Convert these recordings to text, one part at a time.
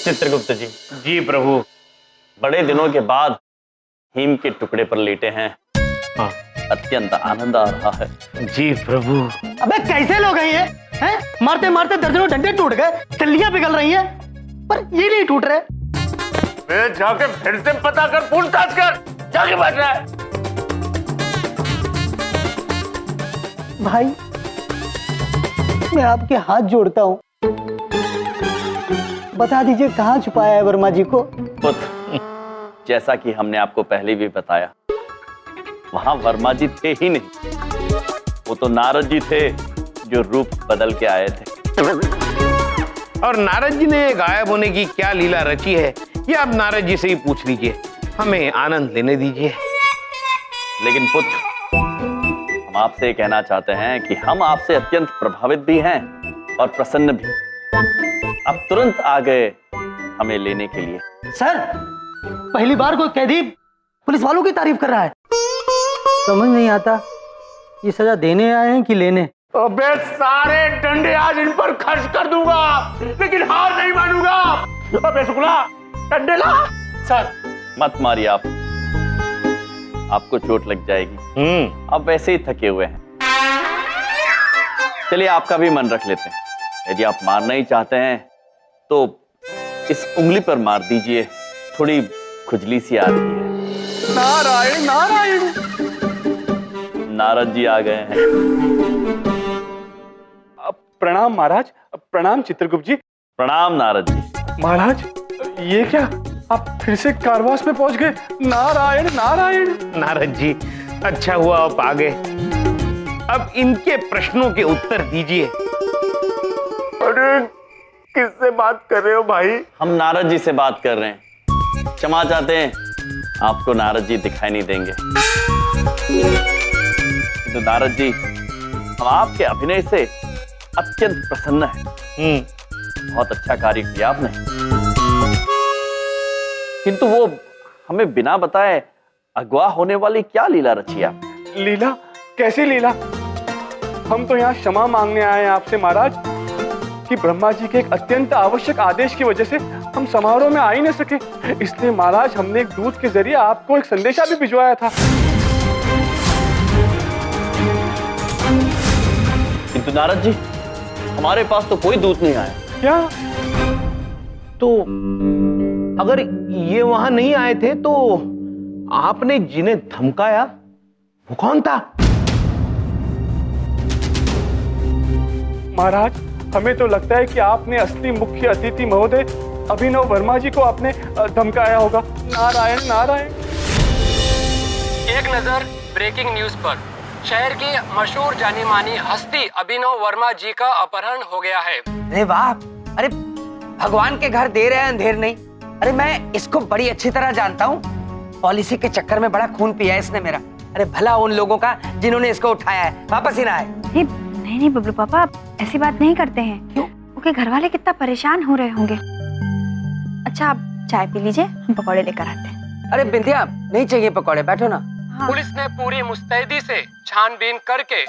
चित्रगुप्त जी। जी प्रभु। बड़े दिनों के बाद हिम के टुकड़े पर लेटे हैं। हाँ। अत्यंत आनंद आ रहा है। जी प्रभु। अबे कैसे लोग हैं ये? हैं? मारते मारते दर्जनों डंडे टूट गए, चल्लियां पिघल रही हैं, पर ये नहीं टूट रहे। जाके फिर से पता कर, पूछताछ कर, जाके बैठ रहा है। भाई मैं आपके हाथ जोड़ता हूँ, बता दीजिए कहाँ छुपाया है वर्मा जी को। पुत्र, जैसा कि हमने आपको पहले भी बताया, वहां वर्मा जी थे ही नहीं, वो तो नारद जी थे जो रूप बदल के आए थे। और नारद जी ने गायब होने की क्या लीला रची है, ये आप नारद जी से ही पूछ लीजिए, हमें आनंद लेने दीजिए। लेकिन पुत्र, हम आपसे कहना चाहते हैं कि हम आपसे अत्यंत प्रभावित भी हैं और प्रसन्न भी। अब तुरंत आ गए हमें लेने के लिए। सर, पहली बार कोई कैदी पुलिस वालों की तारीफ कर रहा है। समझ नहीं आता, ये सजा देने आए हैं कि लेने? अबे सारे डंडे आज इन पर खर्च कर दूंगा, लेकिन हार नहीं मानूंगा। अबे शुक्ला, डंडे ला। सर मत मारिए आप, आपको चोट लग जाएगी। आप वैसे ही थके हुए हैं। चलिए आपका भी मन रख लेते हैं। यदि आप मारना ही चाहते हैं तो इस उंगली पर मार दीजिए, थोड़ी खुजली सी आ रही है। नारायण नारायण। नारद जी आ गए हैं। प्रणाम महाराज। प्रणाम चित्रगुप्त जी। प्रणाम नारद जी। महाराज ये क्या, आप फिर से कारवास में पहुंच गए? नारायण नारायण। नारद जी, अच्छा हुआ आप आ गए। अब इनके प्रश्नों के उत्तर दीजिए। अरे किससे बात कर रहे हो भाई? हम नारद जी से बात कर रहे हैं। क्षमा चाहते हैं, आपको नारद जी दिखाई नहीं देंगे। तो नारद जी, हम आपके अभिनय से अत्यंत प्रसन्न हैं। बहुत अच्छा कार्य किया आपने, किंतु वो हमें बिना बताए अगवा होने वाली क्या लीला रची आपने? लीला? कैसी लीला? हम तो यहाँ क्षमा मांगने आए हैं आपसे महाराज कि ब्रह्मा जी के एक अत्यंत आवश्यक आदेश की वजह से हम समारोह में आ ही न सके। इसलिए महाराज हमने एक दूत के जरिए आपको एक संदेशा भी भिजवाया था। किंतु नारद जी, हमारे पास तो कोई दूत नहीं आया। क्या? तो अगर ये वहां नहीं आए थे तो आपने जिन्हें धमकाया वो कौन था? महाराज, हमें तो लगता है कि आपने असली मुख्य अतिथि महोदय अभिनव वर्मा जी को आपने धमकाया होगा। नारायण नारायण। एक नजर ब्रेकिंग न्यूज पर। शहर की मशहूर जानी मानी हस्ती अभिनव वर्मा जी का अपहरण हो गया है। अरे वाह, अरे भगवान के घर देर है अंधेर नहीं। अरे मैं इसको बड़ी अच्छी तरह जानता हूँ, पॉलिसी के चक्कर में बड़ा खून पिया है इसने मेरा। अरे भला उन लोगों का जिन्होंने इसको उठाया है, वापस ही ना आए। नहीं नहीं बबलू पापा, आप ऐसी बात नहीं करते हैं। क्यों? उनके घर वाले कितना परेशान हो रहे होंगे। अच्छा आप चाय पी लीजिए, हम पकौड़े लेकर आते हैं। अरे बिंदिया, नहीं चाहिए पकौड़े, बैठो ना। हाँ। पुलिस ने पूरी मुस्तैदी से छानबीन करके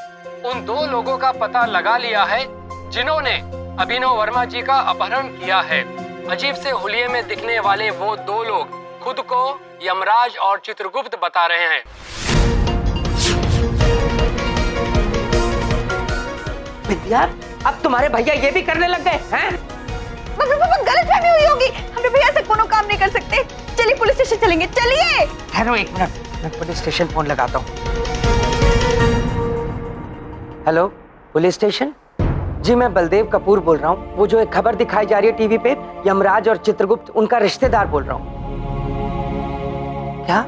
उन दो लोगों का पता लगा लिया है जिन्होंने अभिनव वर्मा जी का अपहरण किया है। अजीब से हुलिये में दिखने वाले वो दो लोग खुद को यमराज और चित्रगुप्त बता रहे हैं। बिंदिया, अब तुम्हारे भैया ये भी करने लग गए हैं? गलतफहमी हुई होगी, हम भैया से कोनो काम नहीं कर सकते। चलिए पुलिस स्टेशन चलेंगे, चलिए। ठहरो एक मिनट, मैं पुलिस स्टेशन फोन लगाता हूँ। Hello, police station? जी मैं बलदेव कपूर बोल रहा हूँ। वो जो एक खबर दिखाई जा रही है टीवी पे, यमराज और चित्रगुप्त, उनका रिश्तेदार बोल रहा हूँ। क्या?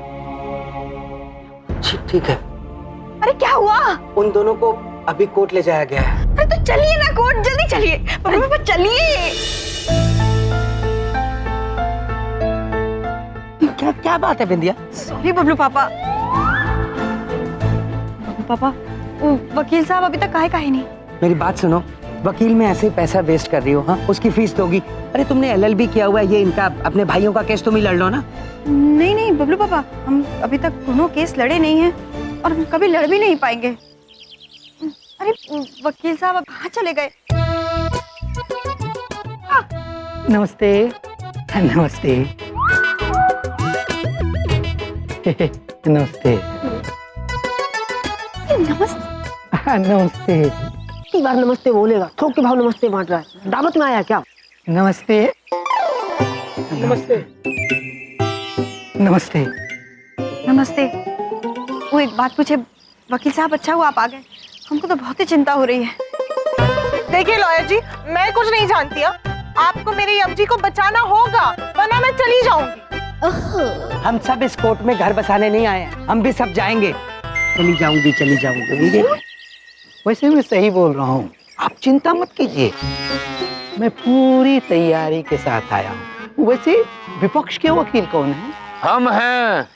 ठीक है। अरे क्या हुआ? उन दोनों को अभी कोर्ट ले जाया गया है। अरे तो चलिए ना कोर्ट, जल्दी चलिए। पापा चलिए। क्या क्या बात है बिंदिया? सॉरी बबलू पापा। बबलू पापा, वकील साहब अभी तक काहे नहीं। मेरी बात सुनो, वकील में ऐसे ही पैसा वेस्ट कर रही हो? हाँ, उसकी फीस दोगी? अरे तुमने LLB किया हुआ है, ये इनका अपने भाइयों का केस तुम ही लड़ लो ना। नहीं नहीं बबलू पापा, हम अभी तक दोनों केस लड़े नहीं हैं और हम कभी लड़ भी नहीं पाएंगे। अरे वकील साहब अब कहाँ चले गए? नमस्ते। नमस्ते। नमस्ते। नमस्ते। कितनी बार नमस्ते बोलेगा? थोक के भाव नमस्ते बांट रहा है। दावत में आया क्या? नमस्ते। नमस्ते। नमस्ते। नमस्ते। वो एक बात पूछे वकील साहब, अच्छा हुआ आप आ गए, हमको तो बहुत ही चिंता हो रही है। देखिए लॉयर जी, मैं कुछ नहीं जानती। आपको मेरे यम जी को बचाना होगा, वरना मैं चली जाऊंगी। हम सब इस कोर्ट में घर बसाने नहीं आए हैं, हम भी सब जाएंगे। चली जाऊंगी, चली जाऊंगी। वैसे मैं सही बोल रहा हूँ, आप चिंता मत कीजिए, मैं पूरी तैयारी के साथ आया हूँ। वैसे विपक्ष के वकील कौन है? हम हैं।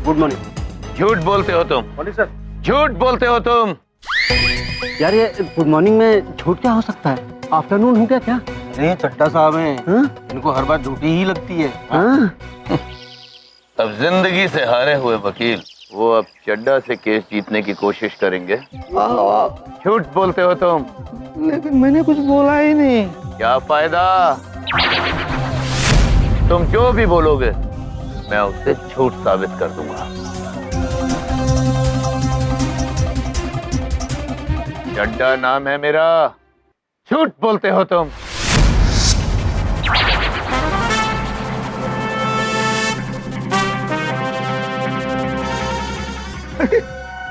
Good morning. झूठ बोलते हो तुम, बोलिए सर। झूठ बोलते हो तुम। यार ये गुड मॉर्निंग में झूठ क्या हो सकता है? आफ्टरनून हो गया क्या? अरे चट्टा साहब हैं, इनको हर बार ड्यूटी ही लगती है। अब जिंदगी से हारे हुए वकील वो अब चड्डा से केस जीतने की कोशिश करेंगे। झूठ बोलते हो तुम। लेकिन मैंने कुछ बोला ही नहीं। क्या फायदा, तुम जो भी बोलोगे मैं उसे झूठ साबित कर दूंगा। चड्डा नाम है मेरा, झूठ बोलते हो तुम।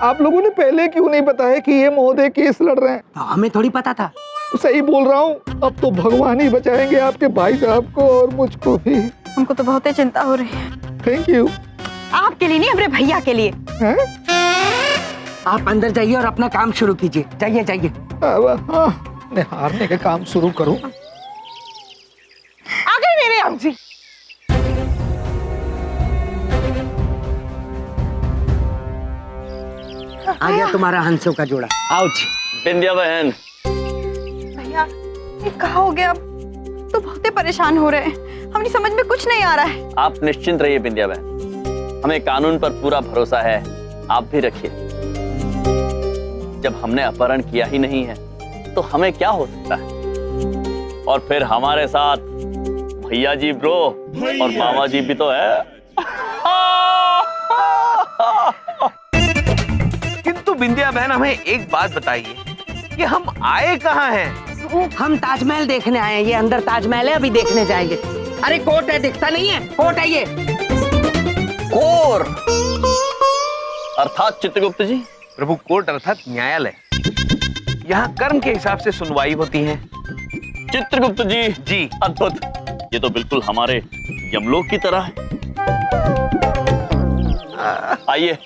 आप लोगों ने पहले क्यों नहीं बताया कि ये महोदय केस लड़ रहे हैं? तो हमें थोड़ी पता था। सही बोल रहा हूँ, अब तो भगवान ही बचाएंगे आपके भाई साहब को और मुझको भी। हमको तो बहुत ही चिंता हो रही है। Thank you. आपके लिए नहीं, अपने भैया के लिए। हैं? आप अंदर जाइए और अपना काम शुरू कीजिए। जाइए जाइए। हाँ, मैं हारने का काम शुरू करूँ। आ गए मेरे यम जी। आ गया तुम्हारा हंसों का जोड़ा। आओ जी। बिंदिया बहन, भैया ये कहा हो गया, अब तो बहुत ही परेशान हो रहे हैं, हमारी समझ में कुछ नहीं आ रहा है। आप निश्चिंत रहिए बिंदिया बहन, हमें कानून पर पूरा भरोसा है, आप भी रखिए। जब हमने अपहरण किया ही नहीं है तो हमें क्या हो सकता है। और फिर हमारे साथ भैया जी ब्रो और मामा जी भी तो है। किंतु बिंदिया बहन हमें एक बात बताइए कि हम आए कहाँ हैं? हम ताजमहल देखने आए हैं। ये अंदर ताजमहल है, अभी देखने जाएंगे। अरे कोर्ट है, दिखता नहीं है? कोर्ट है ये। कोर्ट अर्थात चित्रगुप्त जी? प्रभु, कोर्ट अर्थात न्यायालय। यहाँ कर्म के हिसाब से सुनवाई होती है। चित्रगुप्त जी जी। अद्भुत, ये तो बिल्कुल हमारे यमलोक की तरह है। आइए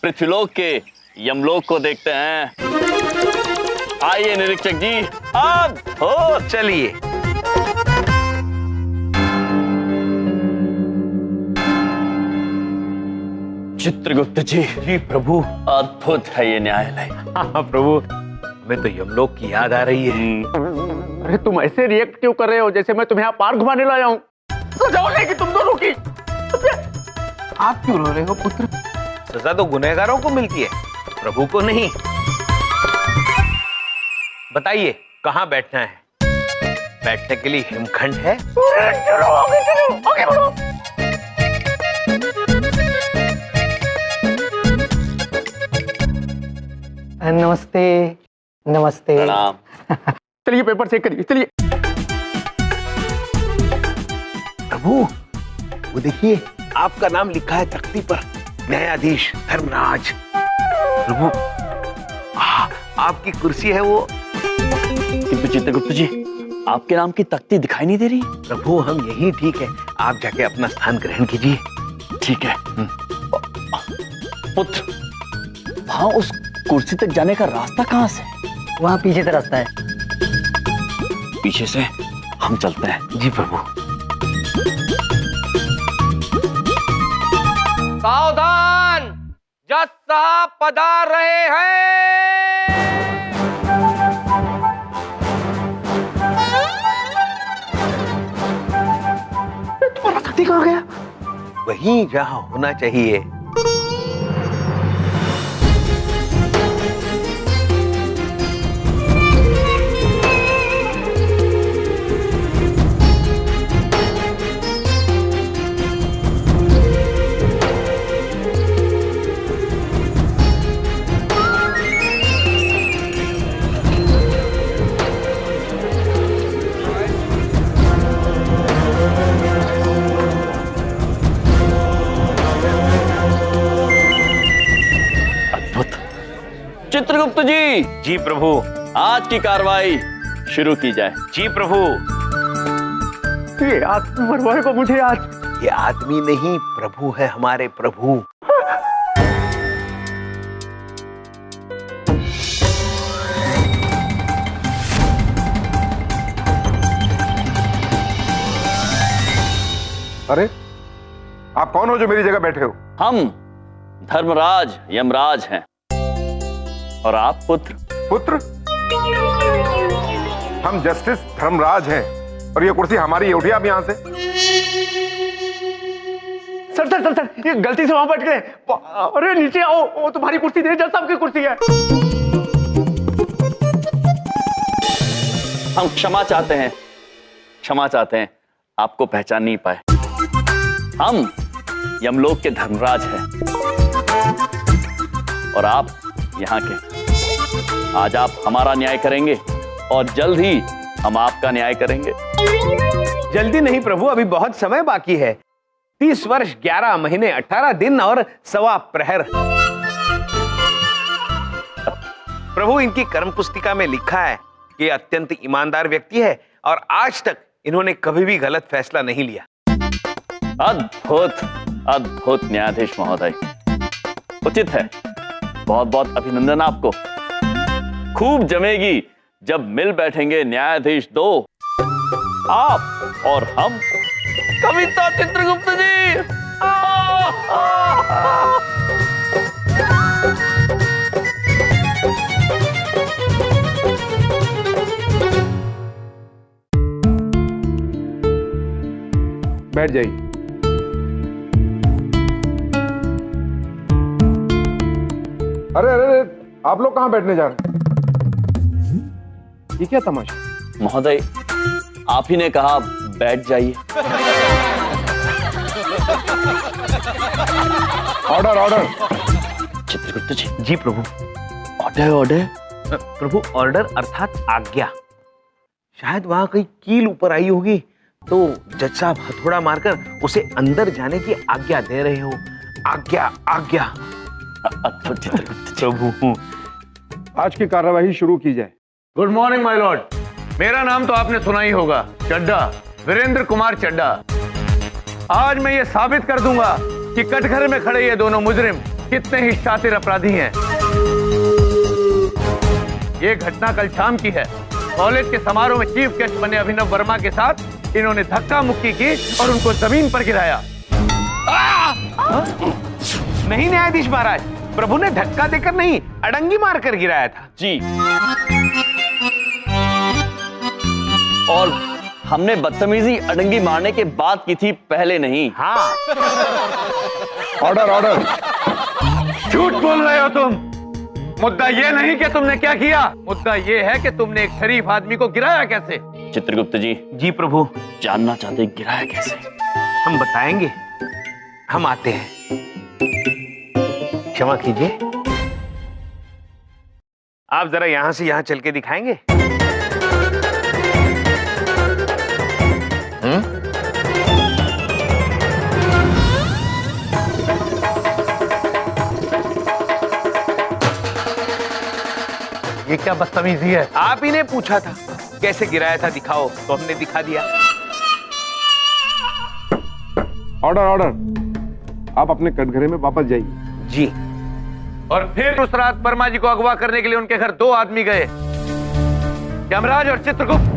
पृथ्वीलोक के यमलोक को देखते हैं। आइए निरीक्षक जी, अब हो चलिए। चित्रगुप्त जी। जी प्रभु। अद्भुत है ये न्यायालय। हाँ प्रभु, हमें तो यमलोक की याद आ रही है। अरे तुम ऐसे रिएक्ट क्यों कर रहे हो जैसे मैं तुम्हें यहाँ पार्क घुमाने लाया हूँ? सजा लेगी तुम दोनों की। आप क्यों रो रहे हो पुत्र? सजा तो गुनहगारों को मिलती है, प्रभु को नहीं। बताइए कहाँ बैठना है? बैठने के लिए हिमखंड है? चलो आगे बढ़ो। नमस्ते। नमस्ते। प्रणाम। चलिए पेपर चेक करिए, चलिए। प्रभु वो देखिए, आपका नाम लिखा है तख्ती पर, न्यायाधीश धर्मराज। प्रभु आपकी कुर्सी है वो। किंतु चित्रगुप्त जी, आपके नाम की तख्ती दिखाई नहीं दे रही। प्रभु हम यही ठीक है, आप जाके अपना स्थान ग्रहण कीजिए। ठीक है। पुत्र, वहां उस कुर्सी तक जाने का रास्ता कहाँ से? वहाँ पीछे से रास्ता है। पीछे से हम चलते हैं। जी प्रभु। सावधान, जज साहब पधार रहे हैं। कहाँ गया? वहीं जहाँ होना चाहिए। चित्रगुप्त जी। जी प्रभु। आज की कार्रवाई शुरू की जाए। जी प्रभु। ये आदमी मरवाएगा मुझे आज। ये आदमी नहीं, प्रभु है हमारे प्रभु। अरे आप कौन हो जो मेरी जगह बैठे हो? हम धर्मराज यमराज हैं और आप पुत्र। पुत्र? हम जस्टिस धर्मराज हैं और ये कुर्सी हमारी है। उठिए आप यहां से। सर सर सर सर, ये गलती से वहां बैठ गए। अरे नीचे आओ, वो तुम्हारी कुर्सी नहीं, जज साहब की कुर्सी है। हम क्षमा चाहते हैं, क्षमा चाहते हैं, आपको पहचान नहीं पाए। हम यमलोक के धर्मराज हैं और आप यहाँ के। आज आप हमारा न्याय करेंगे और जल्द ही हम आपका न्याय करेंगे। जल्दी नहीं प्रभु, अभी बहुत समय बाकी है। 30 वर्ष 11 महीने 18 दिन और 1.25 प्रहर। प्रभु, इनकी कर्म पुस्तिका में लिखा है कि अत्यंत ईमानदार व्यक्ति है और आज तक इन्होंने कभी भी गलत फैसला नहीं लिया। अद्भुत अद्भुत न्यायाधीश महोदय, उचित है। बहुत बहुत अभिनंदन आपको। खूब जमेगी जब मिल बैठेंगे न्यायाधीश दो, आप और हम। कविता चित्रगुप्त जी। बैठ जाइए। अरे अरे अरे, आप लोग कहां बैठने जा रहे हैं? ये क्या तमाशा? महोदय, आप ही ने कहा बैठ जाइए। Order order. चित्रगुप्त जी। जी प्रभु। Order order. प्रभु, ऑर्डर अर्थात आज्ञा। शायद वहां कहीं कील ऊपर आई होगी तो जज साहब हथौड़ा मारकर उसे अंदर जाने की आज्ञा दे रहे हो। आज्ञा आज्ञा। अद्भुत चित्रगुप्त जी। प्रभु, आज की कार्यवाही शुरू की जाए। Good morning my Lord. मेरा नाम तो आपने सुना ही होगा, चड्ढा, वीरेंद्र कुमार चड्ढा। आज मैं ये साबित कर दूंगा कि कटघरे में खड़े ये दोनों मुजरिम कितने ही शातिर अपराधी हैं। ये घटना कल शाम की है। कॉलेज के समारोह में चीफ गेस्ट बने अभिनव वर्मा के साथ इन्होंने धक्का मुक्की की और उनको जमीन पर गिराया। नहीं न्यायाधीश महाराज, प्रभु ने धक्का देकर नहीं, अड़ंगी मारकर गिराया था। जी, और हमने बदतमीजी अड़ंगी मारने के बाद की थी, पहले नहीं। हाँ। Order order. झूठ बोल रहे हो तुम। मुद्दा ये नहीं कि तुमने क्या किया, मुद्दा ये है कि तुमने एक शरीफ आदमी को गिराया कैसे। चित्रगुप्त जी। जी प्रभु। जानना चाहते गिराया कैसे? हम बताएंगे, हम आते हैं। क्षमा कीजिए, आप जरा यहां से यहां चल के दिखाएंगे। ये क्या बदतमीजी है? आप ही ने पूछा था कैसे गिराया था, दिखाओ, तो हमने दिखा दिया। Order order. आप अपने कटघरे में वापस जाइए। जी। और फिर उस रात वर्मा जी को अगवा करने के लिए उनके घर 2 आदमी गए, यमराज और चित्रगुप्त।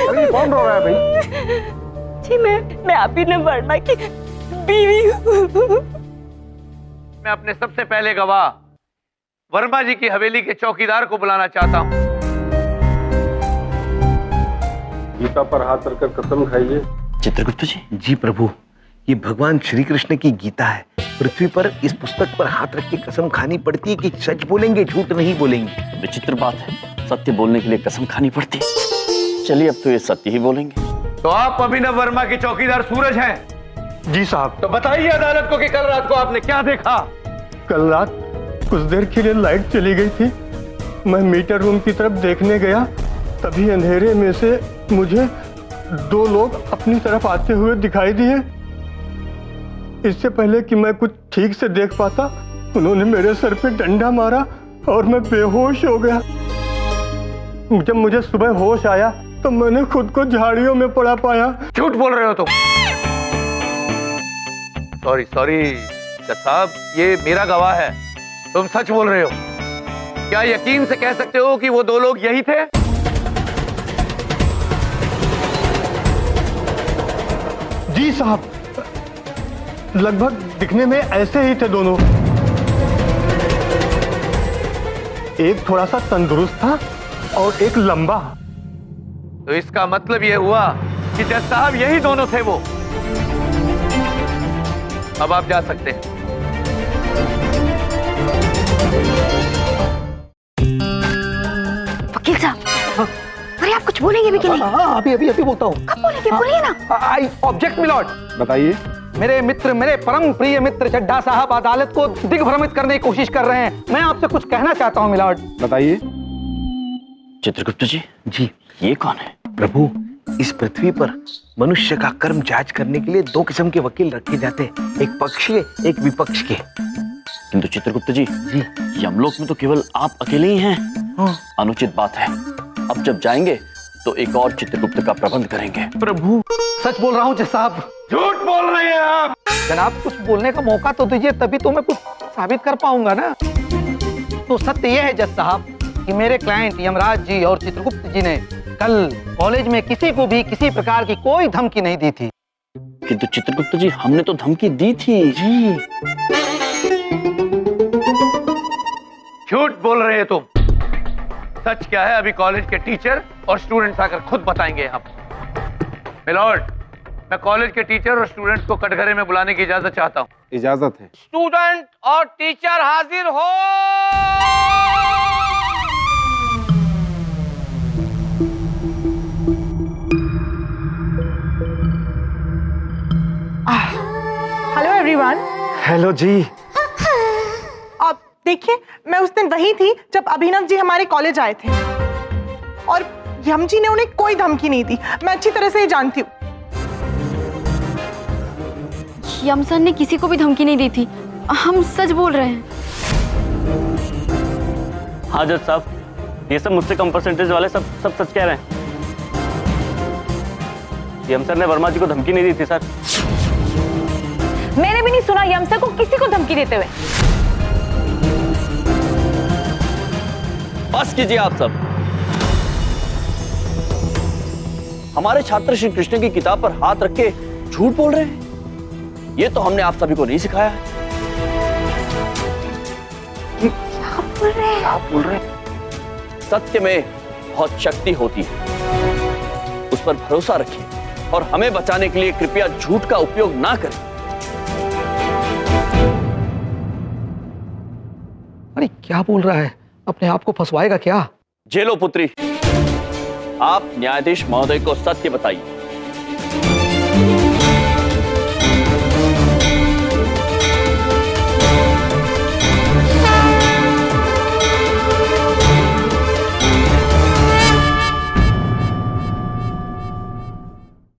अरे कौन रो रहा है भाई? जी मैं आप ही ने वर्मा की बीवी हूँ। मैं अपने सबसे पहले गवाह वर्मा जी की हवेली के चौकीदार को बुलाना चाहता हूं। गीता पर हाथ रखकर कसम खाइए। चित्रगुप्त जी, जी प्रभु, ये भगवान श्री कृष्ण की गीता है। पृथ्वी पर इस पुस्तक पर हाथ रख के कसम खानी पड़ती है कि सच बोलेंगे, झूठ नहीं बोलेंगे। विचित्र बात है, सत्य बोलने के लिए कसम खानी पड़ती है। चलिए अब तो ये सत्य ही बोलेंगे। तो आप अभिनव वर्मा के चौकीदार सूरज हैं? जी साहब। तो बताइए अदालत को कि कल रात को आपने क्या देखा? कल रात कुछ देर के लिए लाइट चली गई थी, मैं मीटर रूम की तरफ देखने गया, तभी अंधेरे में से मुझे 2 लोग अपनी तरफ आते हुए दिखाई दिए। इससे पहले कि मैं कुछ ठीक से देख पाता, उन्होंने मेरे सर पे डंडा मारा और मैं बेहोश हो गया। जब मुझे सुबह होश आया तो मैंने खुद को झाड़ियों में पड़ा पाया। झूठ बोल रहे हो तुम। सॉरी जज साहब, ये मेरा गवाह है, तुम सच बोल रहे हो। क्या यकीन से कह सकते हो कि वो 2 लोग यही थे? जी साहब, लगभग दिखने में ऐसे ही थे दोनों। एक थोड़ा सा तंदुरुस्त था और एक लंबा। तो इसका मतलब ये हुआ कि जज साहब यही दोनों थे वो। अब आप जा सकते हैं। वकील साहब, अरे आप कुछ बोलेंगे भी कि नहीं? हाँ, अभी बोलता हूँ। कब बोलेंगे? बोलिए ना। I object milord. बताइए। मेरे मित्र, मेरे परम प्रिय मित्र चड्ढा साहब अदालत को दिग्भ्रमित करने की कोशिश कर रहे हैं। मैं आपसे कुछ कहना चाहता हूँ मिलॉर्ड। बताइए। चित्रगुप्त जी, जी ये कौन है? प्रभु, इस पृथ्वी पर मनुष्य का कर्म जांच करने के लिए 2 किस्म के वकील रखे जाते हैं, एक पक्ष के, एक विपक्ष के। किंतु चित्रगुप्त जी, यमलोक में तो केवल आप अकेले ही हैं। अनुचित बात है। अब जब जाएंगे तो एक और चित्रगुप्त का प्रबंध करेंगे। प्रभु, सच बोल रहा हूँ जज साहब। झूठ बोल रहे हैं आप। जनाब, कुछ बोलने का मौका तो दीजिए, तभी तो मैं कुछ साबित कर पाऊंगा ना। तो सत्य यह है जज साहब कि मेरे क्लाइंट यमराज जी और चित्रगुप्त जी ने कल कॉलेज में किसी को भी किसी प्रकार की कोई धमकी नहीं दी थी। किंतु चित्रगुप्त जी, हमने तो धमकी दी थी। जी झूठ बोल रहे हैं तुम। सच क्या है अभी कॉलेज के टीचर और स्टूडेंट्स आकर खुद बताएंगे हम। मिलॉर्ड, मैं कॉलेज के टीचर और स्टूडेंट्स को कटघरे में बुलाने की इजाजत चाहता हूँ। इजाजत है। स्टूडेंट और टीचर हाजिर हो। Hello everyone. हेलो जी। अब देखिए, मैं उस दिन वही थी जब अभिनव जी हमारे कॉलेज आए थे और यम जी ने उन्हें कोई धमकी नहीं दी। मैं अच्छी तरह से ये जानती हूँ। यम सर ने किसी को भी धमकी नहीं दी थी, हम सच बोल रहे हैं। हाँ जज साहब, ये सब मुझसे कम परसेंटेज वाले सब सच कह रहे हैं। यम सर ने वर्मा जी को धमकी नहीं दी थी सर। मैंने भी नहीं सुना यम सर को किसी को धमकी देते हुए। बस कीजिए आप सब। हमारे छात्र श्री कृष्ण की किताब पर हाथ रख के झूठ बोल रहे हैं। ये तो हमने आप सभी को नहीं सिखाया है। क्या बोल रहे हैं? सत्य में बहुत शक्ति होती है, उस पर भरोसा रखिए और हमें बचाने के लिए कृपया झूठ का उपयोग ना करें। अरे क्या बोल रहा है? अपने आप को फंसवाएगा क्या? जेलो पुत्री, आप न्यायाधीश महोदय को सत्य बताइए।